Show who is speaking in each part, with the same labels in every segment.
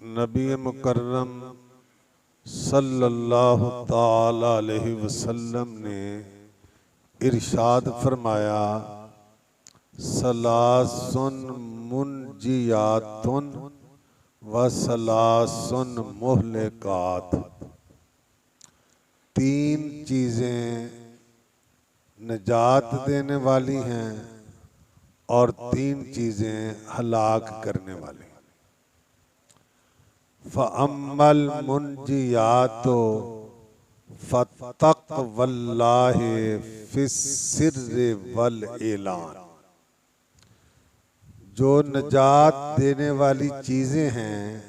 Speaker 1: नबी मुकर्रम सल्लल्लाहु ताला अलैहि वसल्लम ने इरशाद फरमाया, सलासुन मुनजियातुन व सलासुन मुहलिकात। तीन चीज़ें नजात देने वाली हैं और तीन चीज़ें हलाक करने वाली। फ़अम्मल मुनजियातो फ़तक़वल्लाहि फ़िस्सिर्रि वल एलान। जो नजात देने वाली चीज़ें हैं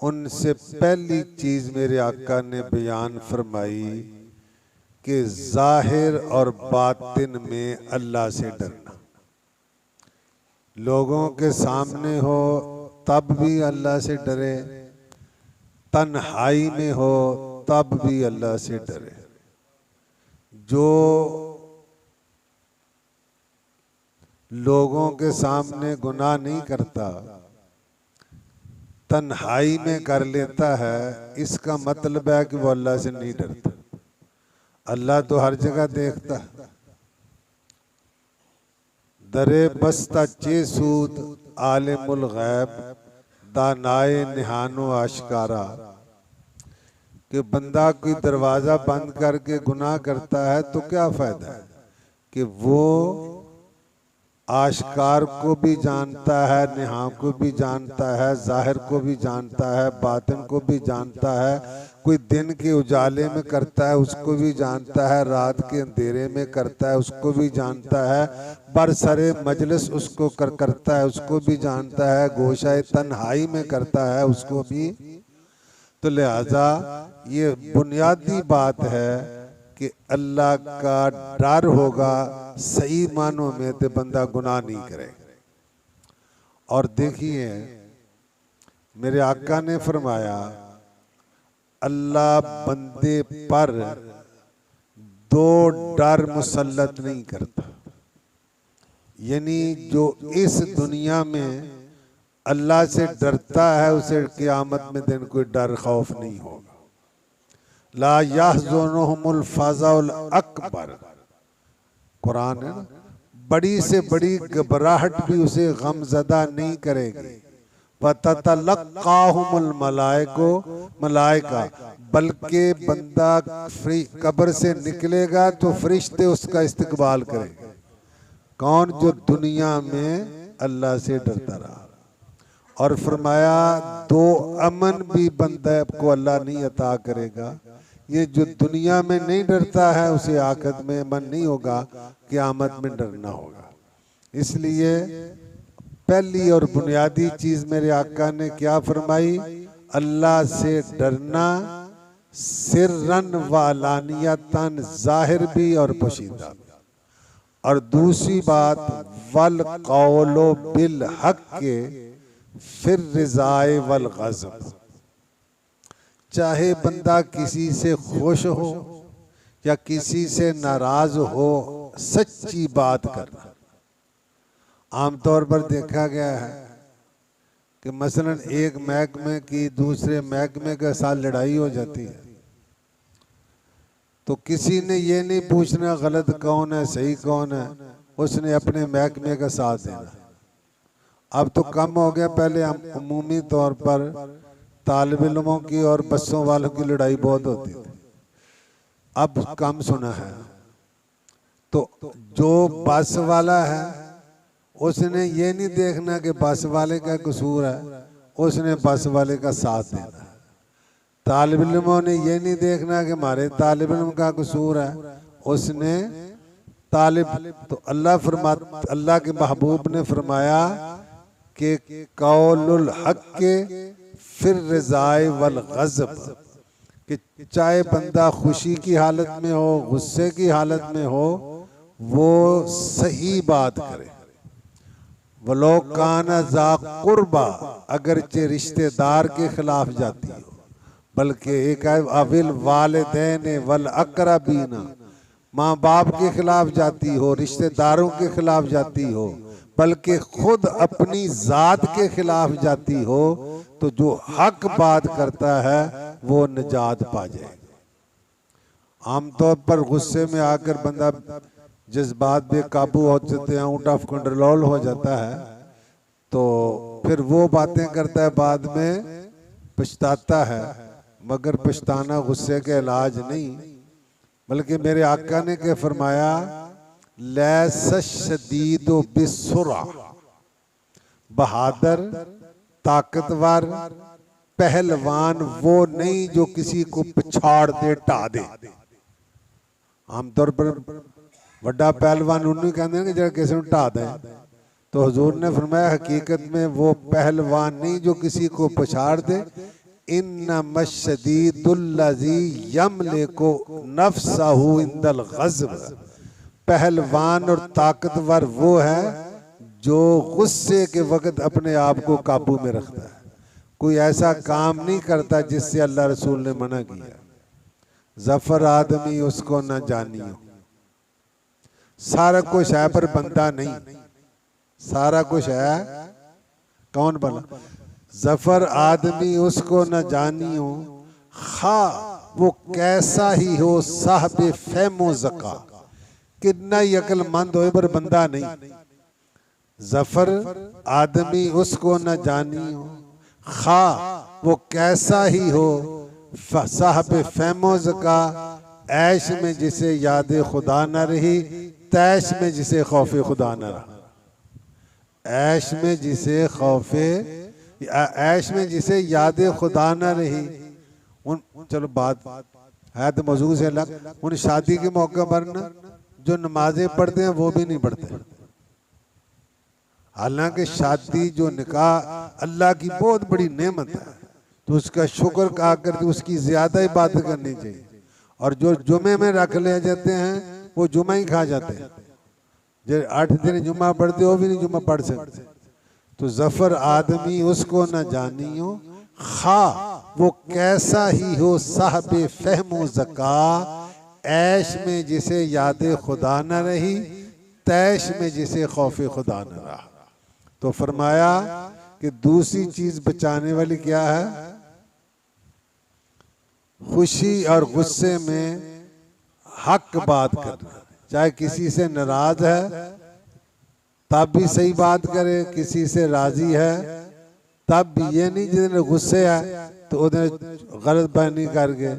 Speaker 1: उनसे पहली चीज़ मेरे आका ने बयान फरमाई कि ज़ाहिर और बातिन में अल्लाह से डरना। लोगों के सामने हो तब भी अल्लाह से डरे, तन्हाई में हो तब भी अल्लाह से डरे। जो लोगों के सामने गुनाह नहीं करता, तन्हाई में कर लेता है, इसका मतलब है कि वो अल्लाह से नहीं डरता। अल्लाह तो हर जगह देखता है। दरे बस्ता चेसूद आलिमुल गैब दानाए निहानो आशकारा। कि बंदा कोई दरवाज़ा बंद करके गुनाह करता है तो क्या फ़ायदा है कि वो आशकार को भी जानता है, निहा को भी जानता है, ज़ाहिर को भी जानता है, बातिन को भी जानता है। कोई दिन के उजाले में करता है उसको भी जानता है, रात के अंधेरे में करता है उसको भी जानता है, बरसरे मजलिस उसको करता है उसको भी जानता है, गोशाए तन्हाई में करता है उसको भी। तो लिहाजा ये बुनियादी बात है कि अल्लाह का डर होगा सही मानों में तो बंदा गुनाह नहीं करे। और देखिए मेरे आका ने फरमाया, अल्लाह बंदे पर दो डर मुसल्लत नहीं करता। यानी जो इस दुनिया में अल्लाह से डरता है उसे क़यामत में दिन कोई डर खौफ नहीं होगा। ला यहज़ुनुहुमुल फ़ज़ाउल अकबर, कुरान है ना, बड़ी से बड़ी घबराहट भी उसे गमज़दा नहीं करेगी। वततलक़्क़ाहुमुल मलाइका, बल्कि बंदा कब्र से निकलेगा तो फरिश्ते उसका इस्तकबाल करेंगे। कौन? जो दुनिया में अल्लाह से डरता रहा। और फरमाया दो अमन भी बंदे को अल्लाह नहीं अता करेगा। ये जो दुनिया में नहीं डरता है उसे आखिरत में अमन नहीं होगा, क़यामत में डरना होगा। इसलिए पहली और बुनियादी चीज़ मेरे आका ने क्या फरमाई? अल्लाह से डरना, सिर्रन व अलानियतन, जाहिर भी और पोशीदा भी। और दूसरी बात वल कौलो बिल हक के फिर रिज़ाए वल गज़ब। चाहे बंदा किसी से खुश हो या किसी से नाराज हो, सच्ची बात करना। आमतौर पर देखा गया है कि मसलन एक महकमे की दूसरे महकमे के साथ लड़ाई हो जाती है तो किसी ने ये नहीं पूछना गलत कौन है सही कौन है, उसने अपने महकमे का साथ देना। अब तो कम हो गया, पहले हम अमूमी तौर पर तालिब इल्मों की और बसों वालों की लड़ाई बहुत होती थी, अब कम सुना है। तो जो बस वाला है उसने ये नहीं देखना कि बस वाले का कसूर है, उसने बस वाले का साथ देना है। तालिब इल्मों ने ये नहीं देखना कि हमारे तालिब इल्म का कसूर है, उसने तो अल्लाह के महबूब ने फरमाया कि कौलुल हक के फिर रिज़ाए वल गज़ब, कि चाहे बंदा खुशी की हालत में हो गुस्से की हालत में हो वो सही बात करे। वलो काना ज़ा कुर्बा, अगरचे रिश्तेदार के खिलाफ जाती हो, बल्कि एक अविल वालिदैन वल अक़रबीना, माँ बाप के खिलाफ जाती हो, रिश्तेदारों के खिलाफ जाती हो, बल्कि खुद अपनी ज़ात के खिलाफ जाती हो, तो जो हक बात करता है वो निजात पा जाएगा। आमतौर पर गुस्से में आकर बंदा जज्बात बेकाबू हो जाते हैं, आउट ऑफ कंट्रोल हो जाता है, तो फिर वो बातें करता है, बाद में पछताता है। मगर पछताना गुस्से के इलाज नहीं, बल्कि मेरे आका ने क्या फरमाया, लैसा शदीदो बिस्सुरा, बहादुर ताकतवर पहलवान वो नहीं जो किसी को पिछाड़ दे, ढा दे। आमतौर पर बड़ा पहलवान उन्हें कहते हैं कि जरा किसी को ढा दे, तो हुजूर ने फरमाया हकीकत में वो पहलवान नहीं जो किसी को पछाड़ दे। इन्नमा शदीदुल्लज़ी यमलिकु नफ्सहु इंदल ग़ज़ब, पहलवान और ताकतवर वो है जो गुस्से के वक्त अपने आप को काबू में रखता है, कोई ऐसा काम नहीं करता जिससे अल्लाह रसूल ने मना किया। जफर आदमी उसको न जानियो, सारा कुछ है पर बंदा नहीं, सारा कुछ है, कौन बना? जफर आदमी उसको न जानियो, खा वो कैसा ही हो, साहब फहमो ज़का, कितना ही अक्लमंद हो पर बंदा नहीं। जफर आदमी उसको न जानियो, खा वो कैसा ही हो, साहब फहमो ज़का, ऐश में जिसे याद खुदा न रही, तैश में जिसे खौफ खुदा न रहा। ऐश में जिसे खौफे, ऐश में जिसे याद खुदा न रही, उन चलो बात है तो मौजू से अलग, उन शादी के मौके पर न जो नमाजें पढ़ते हैं वो भी नहीं पढ़ते। हालांकि शादी जो निकाह अल्लाह की बहुत बड़ी नेमत है, तो उसका शुक्र कहा करके उसकी ज्यादा इबादत करनी चाहिए। और जो जुमे में रख ले जाते हैं वो जुमा ही खा जाते हैं, जो 8 दिन जुमा पढ़ते हो भी नहीं जुमा पढ़ सकते। तो जफर आदमी उसको न जानियो, खा वो कैसा ही हो, साहब फहमो ज़का, ऐश में जिसे याद खुदा न रही, तैश में जिसे खौफ खुदा न रहा। तो फरमाया कि दूसरी चीज बचाने वाली क्या है, खुशी और गुस्से में हक बात करना। चाहे किसी से नाराज है तब भी सही बात करे, किसी से राजी है तब भी, ये नहीं जितने गुस्से है तो उन्हें गलत बयानी करके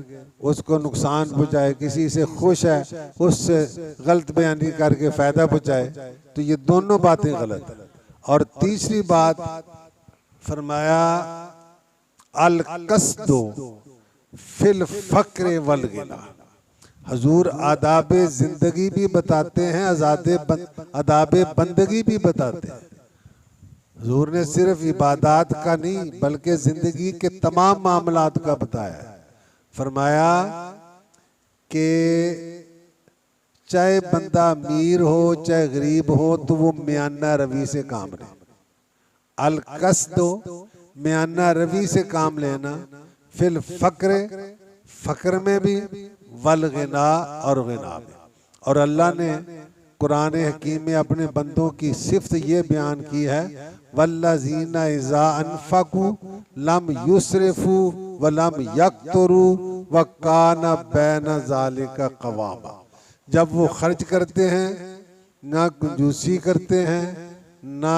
Speaker 1: उसको नुकसान पहुंचाए, किसी से खुश है उससे गलत बयानी करके फायदा पहुंचाए, तो ये दोनों बातें गलत है। और तीसरी बात फरमाया, अल कसदो फिल फक्र वल गिना। हजूर आदाब जिंदगी भी बताते हैं, आदाब बंदगी भी बताते हैं। हजूर ने सिर्फ इबादत का नहीं बल्कि जिंदगी के तमाम मामलात का बताया है। फरमाया कि चाहे बंदा अमीर हो चाहे गरीब हो तो वो मियाना रवि से काम ले। अल कसदो मियाना रवि से काम लेना, फिल फक्र फक्र में भी, वल गिना और गिना में। और अल्लाह ने कुरान हकीम में अपने बंदों की सिफ्त ये बयान की है, वल्लज़ीना इज़ा अनफ़क़ू लम युस्रिफू व लम यक़तुरू व काना बैन ज़ालिका क़वामा। जब वो खर्च करते हैं ना कंजूसी करते हैं, ना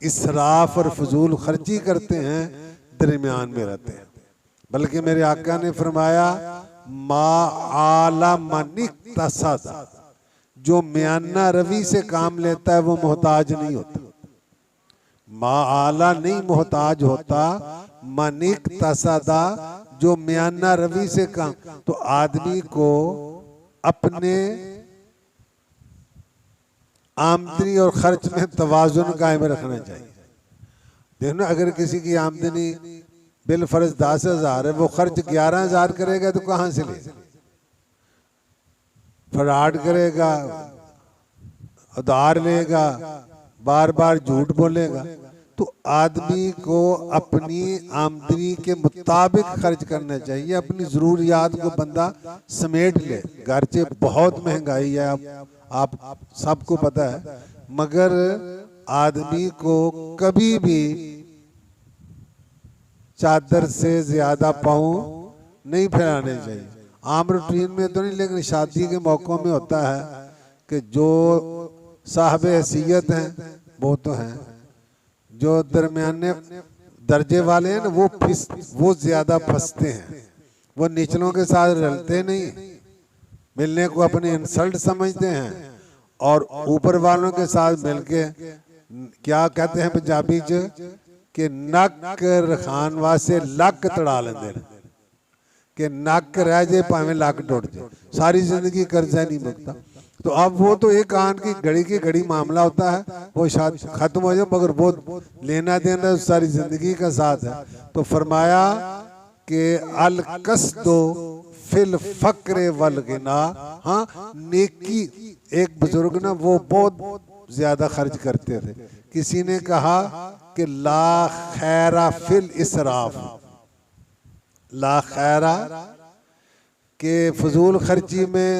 Speaker 1: इसराफ और फजूल खर्ची करते हैं, दरमियान में रहते हैं। बल्कि मेरे आका ने फरमाया, मा आला मनिक तसदा, जो मियाना रवि से काम लेता है वो मोहताज नहीं होता। मा आला नहीं मोहताज होता, मनिक तसदा जो मियाना रवि से काम। तो आदमी को अपने आमदनी और खर्च में तवाजुन कायम रखना चाहिए। देखो ना, अगर किसी की आमदनी बिल फर्ज 10,000 है, वो खर्च 11,000 करेगा तो कहां से ले? फ्रॉड करेगा, उधार लेगा, बार बार झूठ बोलेगा। तो आदमी को अपनी आमदनी के मुताबिक खर्च करना चाहिए। अपनी जरूरियात को बंदा समेट ले। घर से बहुत महंगाई है, आप सबको पता है, मगर आदमी को कभी भी चादर से ज़्यादा पाँव नहीं फैलाने चाहिए। आम रूटीन में तो नहीं, लेकिन शादी के मौक़ों में होता है कि जो साहब हैसियत हैं वो तो हैं, जो दरमियाने दर्जे वाले हैं ना वो ज़्यादा फंसते हैं, वो निचलों के साथ रलते नहीं, मिलने को अपनी इंसल्ट समझते हैं और ऊपर वालों के साथ मिलके क्या कहते हैं पंजाबी च कि नक रखान वास्ते लक तड़ा लेंदे कि नक रह जाए भावें लक टुट जाए, सारी जिंदगी कर्जा नहीं मुकता। तो अब वो तो एक आन की घड़ी मामला होता है, वो शायद खत्म हो जाए, मगर वो लेना देना सारी जिंदगी का साथ है। तो फरमाया कि अल कसदो फिल फक्र वल गिना, हाँ नेकी, एक बुजुर्ग ना वो बहुत ज्यादा खर्च करते थे। किसी ने कहा कि ला खैरा फिल इसराफ, ला खैरा के फजूल खर्ची में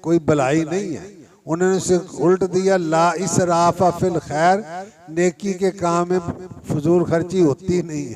Speaker 1: कोई भलाई नहीं है। उन्होंने उसे उल्ट दिया, ला इसराफा फिल खैर, नेकी के काम में फजूल खर्ची होती नहीं है।